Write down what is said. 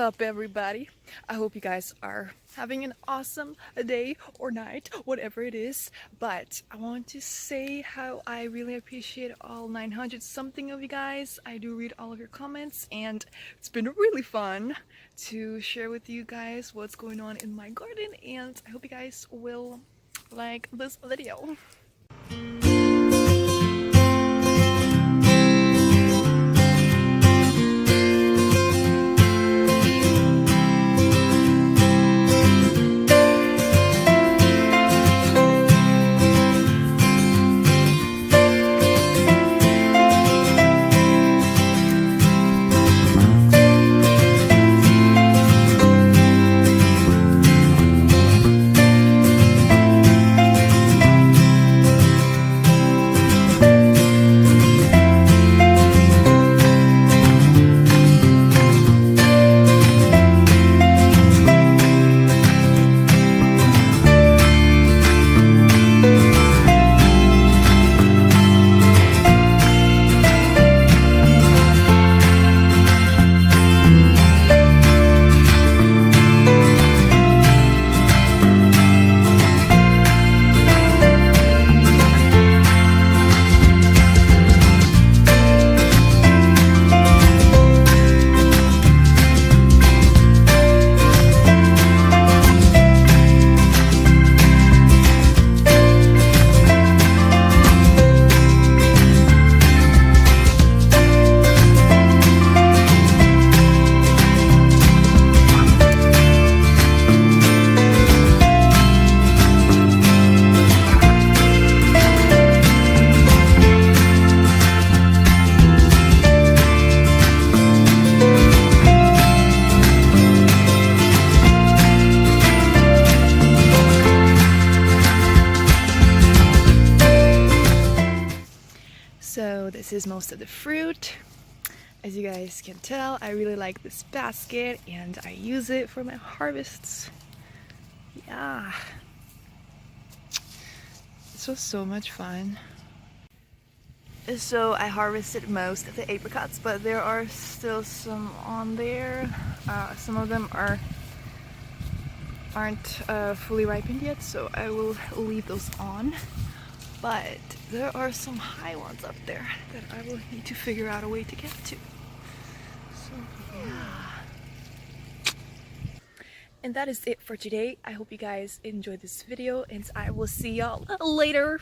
up, everybody? I hope you guys are having an awesome day or night, whatever it is. But I want to say how I really appreciate all 900 something of you guys. I do read all of your comments, and it's been really fun to share with you guys what's going on in my garden, and I hope you guys will like this video. So this is most of the fruit. As you guys can tell, I really like this basket and I use it for my harvests. Yeah. This was so much fun. So I harvested most of the apricots, but there are still some on there. Some of them aren't fully ripened yet, so I will leave those on. But there are some high ones up there that I will need to figure out a way to get to. So yeah. And that is it for today. I hope you guys enjoyed this video, and I will see y'all later.